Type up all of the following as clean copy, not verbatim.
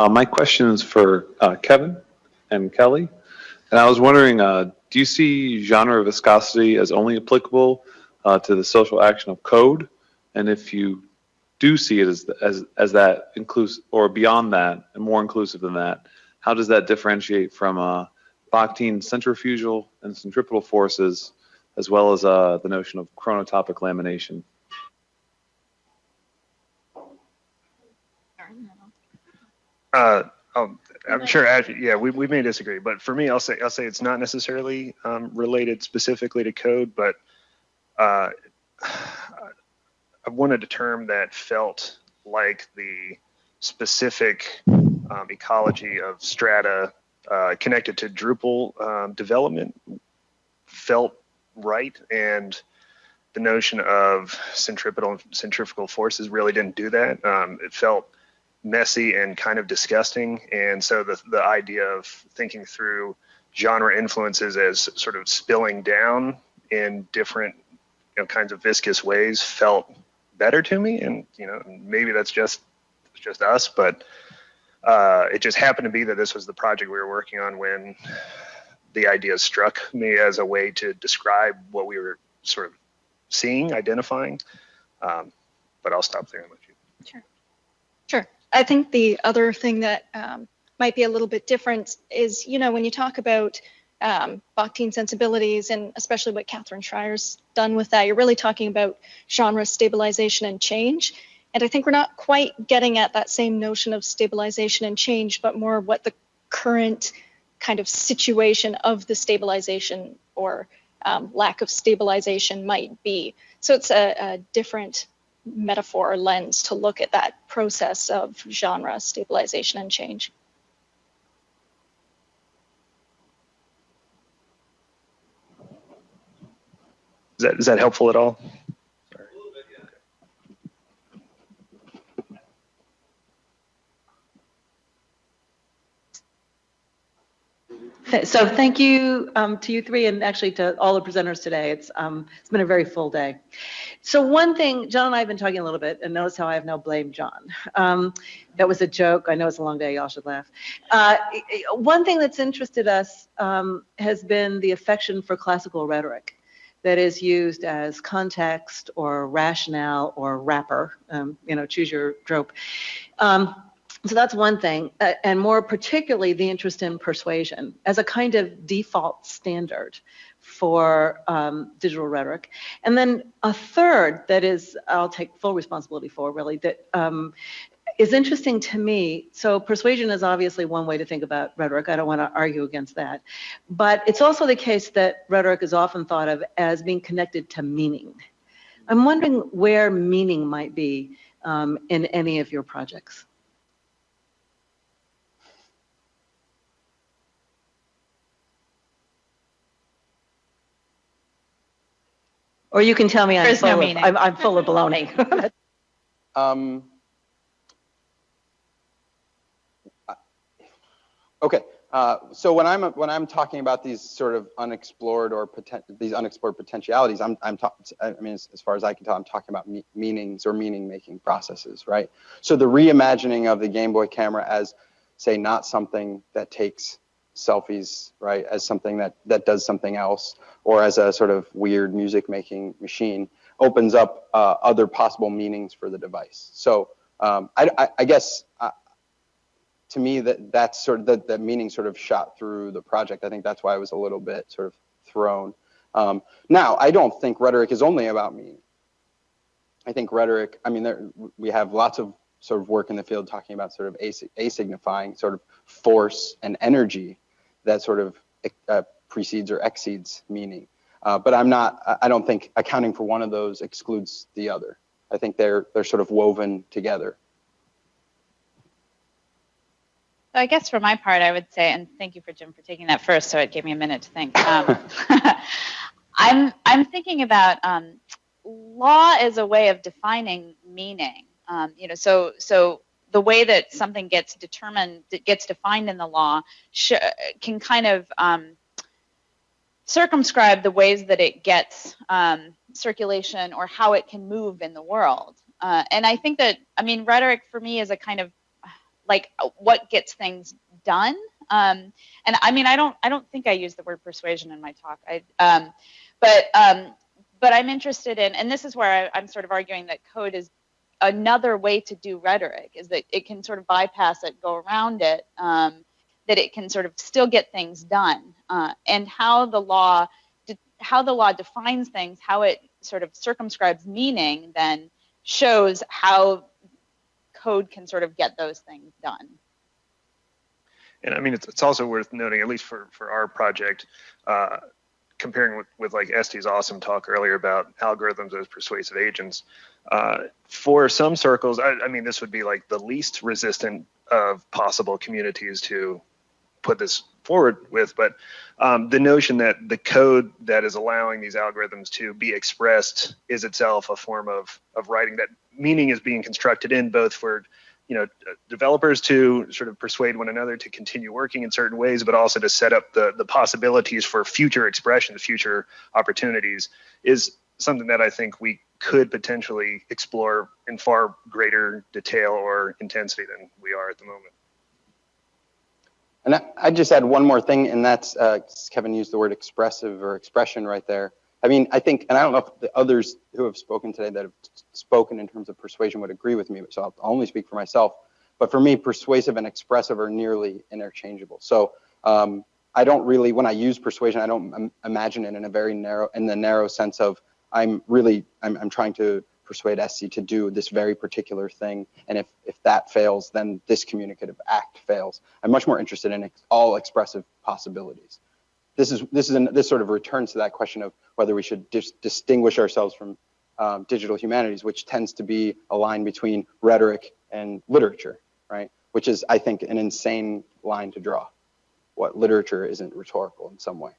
My question is for Kevin and Kelly. And I was wondering, do you see genre viscosity as only applicable to the social action of code? And if you do see it as that inclusive, or beyond that, and more inclusive than that, how does that differentiate from Bakhtin centrifugal and centripetal forces, as well as the notion of chronotopic lamination? I'm sure, yeah, we may disagree, but for me, I'll say it's not necessarily related specifically to code, but I wanted a term that felt like the specific ecology of strata connected to Drupal development felt right, and the notion of centripetal and centrifugal forces really didn't do that. It felt messy and kind of disgusting, and so the idea of thinking through genre influences as sort of spilling down in different kinds of viscous ways felt better to me. And maybe that's just us, but it just happened to be that this was the project we were working on when the idea struck me as a way to describe what we were sort of seeing, identifying. But I'll stop there and let you. Sure. I think the other thing that might be a little bit different is, when you talk about Bakhtin sensibilities, and especially what Catherine Schreier's done with that, you're really talking about genre stabilization and change. And I think we're not quite getting at that same notion of stabilization and change, but more what the current kind of situation of the stabilization or lack of stabilization might be. So it's a different metaphor or lens to look at that process of genre stabilization and change. Is that helpful at all? A little bit, yeah. So thank you to you three, and actually to all the presenters today. It's been a very full day. So one thing, John and I have been talking a little bit, and notice how I have now blamed John. That was a joke. I know it's a long day. Y'all should laugh. One thing that's interested us has been the affection for classical rhetoric that is used as context or rationale or wrapper. Choose your trope. So that's one thing, and more particularly the interest in persuasion as a kind of default standard for digital rhetoric. And then a third that is, I'll take full responsibility for, really, that is interesting to me. So persuasion is obviously one way to think about rhetoric. I don't want to argue against that. But it's also the case that rhetoric is often thought of as being connected to meaning. I'm wondering where meaning might be in any of your projects. Or you can tell me I'm full of baloney. Okay, so when I'm talking about these sort of unexplored or these unexplored potentialities, as far as I can tell, I'm talking about meanings or meaning-making processes, right? So the reimagining of the Game Boy camera as, say, not something that takes selfies, right, as something that does something else, or as a sort of weird music-making machine, opens up other possible meanings for the device. So I guess to me that's sort of that meaning sort of shot through the project. I think that's why I was a little bit sort of thrown. Now, I don't think rhetoric is only about meaning. I think rhetoric, we have lots of sort of work in the field talking about sort of asignifying sort of force and energy that sort of precedes or exceeds meaning. But I don't think accounting for one of those excludes the other. I think they're sort of woven together. So I guess for my part, I would say, and thank you for Jim for taking that first, so it gave me a minute to think. I'm thinking about law as a way of defining meaning. So the way that something gets defined in the law can kind of circumscribe the ways that it gets circulation or how it can move in the world. And I think that, rhetoric for me is a kind of like what gets things done. And I mean, I don't think I used the word persuasion in my talk. But I'm interested in, and this is where I'm sort of arguing that code is another way to do rhetoric, is that it can sort of bypass it, go around it, that it can sort of still get things done, and how the law defines things, how it sort of circumscribes meaning, then shows how code can sort of get those things done. And I mean, it's also worth noting, at least for our project, comparing with like Esti's awesome talk earlier about algorithms as persuasive agents. For some circles, I mean, this would be like the least resistant of possible communities to put this forward with, but the notion that the code that is allowing these algorithms to be expressed is itself a form of writing, that meaning is being constructed in, both for developers to sort of persuade one another to continue working in certain ways, but also to set up the possibilities for future expression, future opportunities, is something that I think we could potentially explore in far greater detail or intensity than we are at the moment. And I just add one more thing, and that's Kevin used the word expressive or expression right there. I mean, I think, and I don't know if the others who have spoken today that have spoken in terms of persuasion would agree with me, so I'll only speak for myself. But for me, persuasive and expressive are nearly interchangeable. So I don't really, when I use persuasion, I don't imagine it in a very narrow sense of I'm trying to persuade Esti to do this very particular thing, and if that fails, then this communicative act fails. I'm much more interested in all expressive possibilities. This sort of returns to that question of whether we should distinguish ourselves from digital humanities, which tends to be a line between rhetoric and literature, right? Which is, I think, an insane line to draw. What literature isn't rhetorical in some way.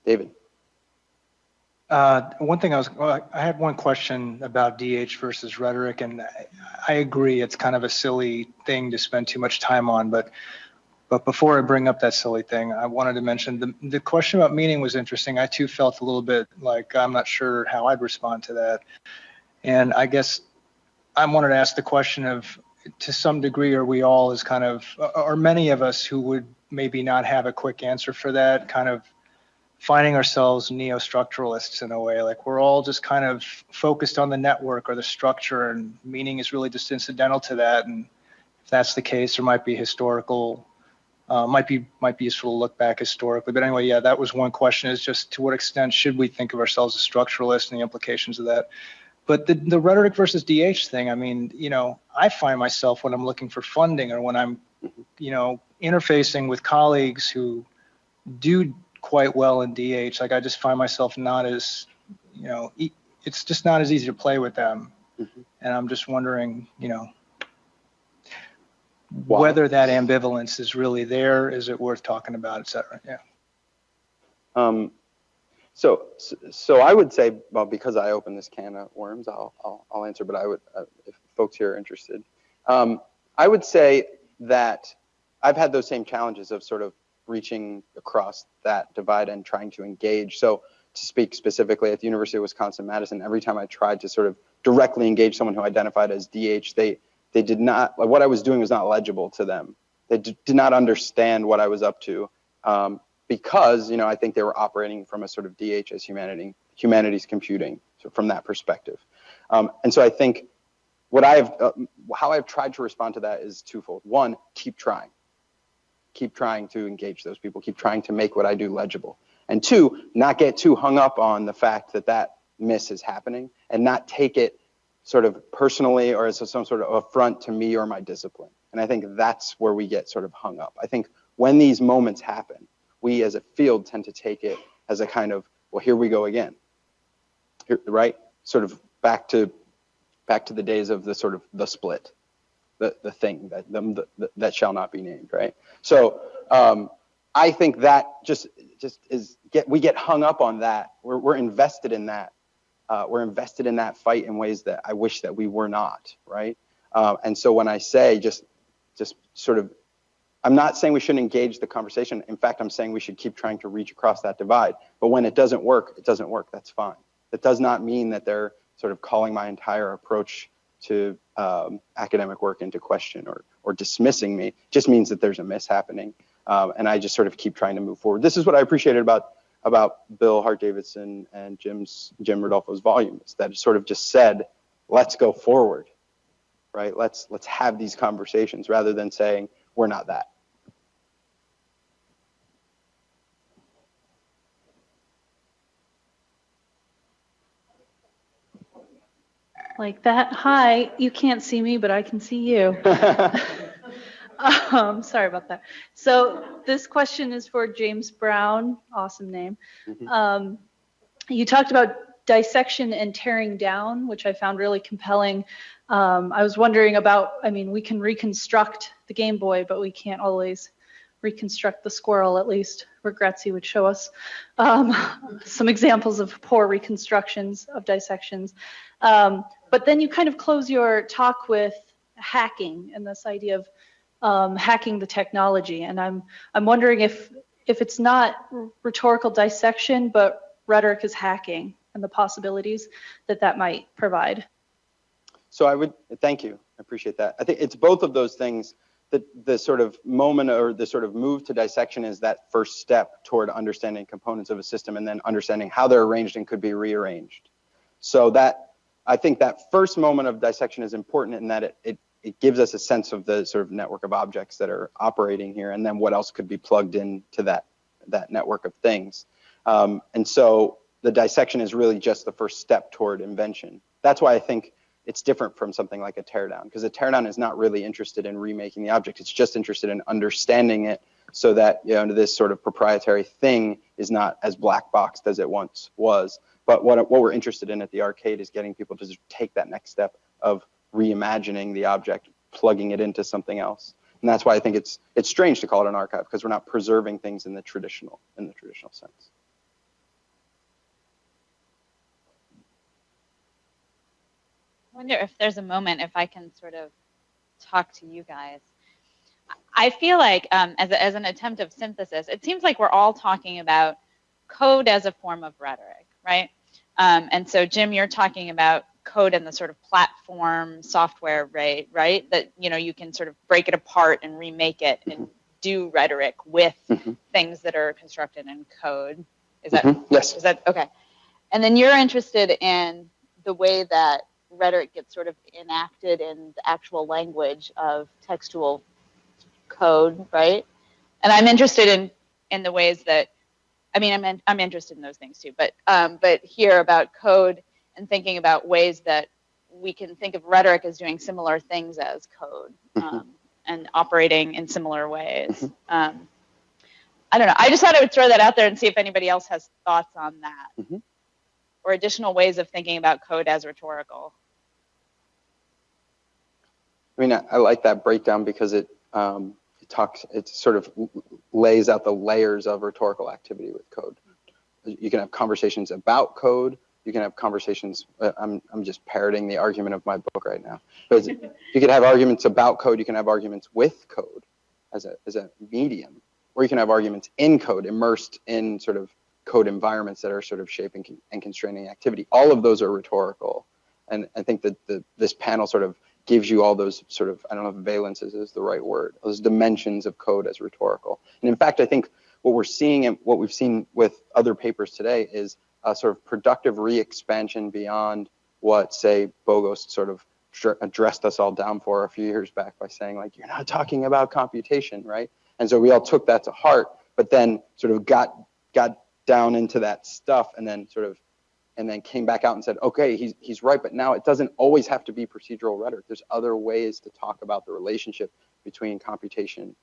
David. One thing I had one question about DH versus rhetoric, and I agree it's kind of a silly thing to spend too much time on, but before I bring up that silly thing, I wanted to mention the question about meaning was interesting. I too felt a little bit like I'm not sure how I'd respond to that. And I guess I wanted to ask the question of, to some degree, are we all as kind of, or many of us who would maybe not have a quick answer for that, kind of finding ourselves neo-structuralists in a way, like we're all just kind of focused on the network or the structure, and meaning is really just incidental to that. And if that's the case, there might be historical, might be useful to look back historically. But anyway, yeah, that was one question, is just to what extent should we think of ourselves as structuralists and the implications of that. But the rhetoric versus DH thing, I mean, I find myself when I'm looking for funding or when I'm, interfacing with colleagues who do quite well in DH, like I just find myself not as, it's just not as easy to play with them. Mm-hmm. And I'm just wondering, whether that ambivalence is really there, is it worth talking about, et cetera? Yeah. So I would say, well, because I opened this can of worms, I'll answer, but I would, if folks here are interested, I would say that I've had those same challenges of sort of reaching across that divide and trying to engage. So to speak specifically, at the University of Wisconsin-Madison, every time I tried to sort of directly engage someone who identified as DH, they did not, like, what I was doing was not legible to them. They did not understand what I was up to, because, I think they were operating from a sort of DH as humanities computing, so from that perspective. And so I think how I've tried to respond to that is twofold. One, keep trying to engage those people, keep trying to make what I do legible. And two, not get too hung up on the fact that miss is happening, and not take it sort of personally or as some sort of affront to me or my discipline. And I think that's where we get sort of hung up. I think when these moments happen, we as a field tend to take it as a kind of, well, here we go again, right? Sort of back to the days of the sort of the split, the thing that shall not be named, right? So I think that just is we get hung up on that. We're invested in that. We're invested in that fight in ways that I wish that we were not, right? And so when I say just sort of, I'm not saying we shouldn't engage the conversation. In fact, I'm saying we should keep trying to reach across that divide. But when it doesn't work, it doesn't work. That's fine. That does not mean that they're sort of calling my entire approach academic work into question or dismissing me. It just means that there's a miss happening. And I just sort of keep trying to move forward. This is what I appreciated about Bill Hart-Davidson and Jim Rodolfo's volume, is that it sort of just said, let's go forward, right? Let's have these conversations rather than saying, we're not that. Like that. Hi, you can't see me, but I can see you. Sorry about that. So this question is for James Brown. Awesome name. Mm-hmm. You talked about dissection and tearing down, which I found really compelling. I was wondering about, I mean, we can reconstruct the Game Boy, but we can't always reconstruct the squirrel, at least Regretzi would show us some examples of poor reconstructions of dissections. But then you kind of close your talk with hacking and this idea of hacking the technology. And I'm wondering if it's not rhetorical dissection, but rhetoric is hacking and the possibilities that might provide. So I would, thank you, I appreciate that. I think it's both of those things. The sort of moment or the sort of move to dissection is that first step toward understanding components of a system and then understanding how they're arranged and could be rearranged. So that, I think that first moment of dissection is important in that it gives us a sense of the sort of network of objects that are operating here, and then what else could be plugged into that network of things. And so the dissection is really just the first step toward invention. That's why I think it's different from something like a teardown, because a teardown is not really interested in remaking the object. It's just interested in understanding it so that, you know, this sort of proprietary thing is not as black boxed as it once was. But what we're interested in at the arcade is getting people to just take that next step of reimagining the object, plugging it into something else. And that's why I think it's strange to call it an archive, because we're not preserving things in the traditional sense. I wonder if there's a moment, if I can sort of talk to you guys. I feel like as an attempt of synthesis, it seems like we're all talking about code as a form of rhetoric, right? And so Jim, you're talking about code and the sort of platform software, right? That, you know, you can sort of break it apart and remake it and do rhetoric with things that are constructed in code. Is that yes? Is that okay? And then you're interested in the way that rhetoric gets sort of enacted in the actual language of textual code, right? And I'm interested in the ways that, I mean, I'm interested in those things too, but here about code and thinking about ways that we can think of rhetoric as doing similar things as code and operating in similar ways. I don't know. I just thought I would throw that out there and see if anybody else has thoughts on that or additional ways of thinking about code as rhetorical. I mean, I like that breakdown because it sort of lays out the layers of rhetorical activity with code. You can have conversations about code. You can have conversations. I'm just parroting the argument of my book right now. But you can have arguments about code. You can have arguments with code as a medium, or you can have arguments in code, immersed in sort of code environments that are sort of shaping and constraining activity. All of those are rhetorical, and I think that this panel sort of gives you all those sort of, I don't know if valences is the right word, those dimensions of code as rhetorical. And in fact, I think what we're seeing and what we've seen with other papers today is a sort of productive re-expansion beyond what, say, Bogost sort of addressed us all down for a few years back by saying, like, you're not talking about computation, right? And so we all took that to heart, but then sort of got down into that stuff and then came back out and said, okay, he's right, but now it doesn't always have to be procedural rhetoric. There's other ways to talk about the relationship between computation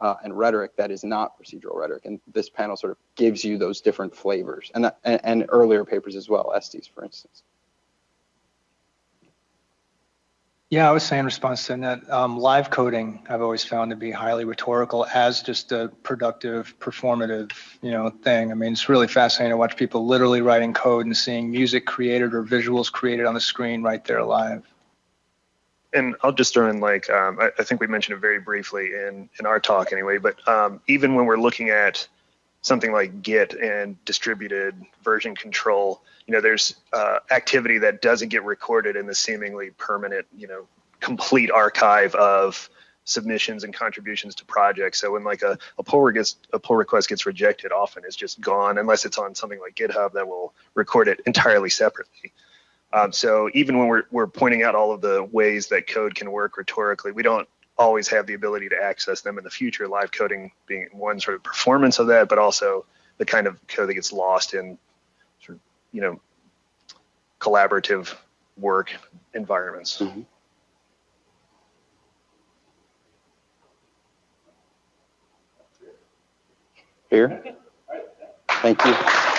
and rhetoric that is not procedural rhetoric. And this panel sort of gives you those different flavors, and earlier papers as well, Estes, for instance. Yeah, I was saying in response to that, live coding I've always found to be highly rhetorical as just a productive, performative, thing. I mean, it's really fascinating to watch people literally writing code and seeing music created or visuals created on the screen right there live. And I'll just throw in, like, I think we mentioned it very briefly in our talk anyway, but even when we're looking at something like Git and distributed version control, there's activity that doesn't get recorded in the seemingly permanent, complete archive of submissions and contributions to projects. So when like a pull request gets rejected, often it's just gone unless it's on something like GitHub that will record it entirely separately. So even when we're pointing out all of the ways that code can work rhetorically, we don't always have the ability to access them in the future, live coding being one sort of performance of that, but also the kind of code that gets lost in sort of, collaborative work environments. Mm-hmm. Here. Thank you.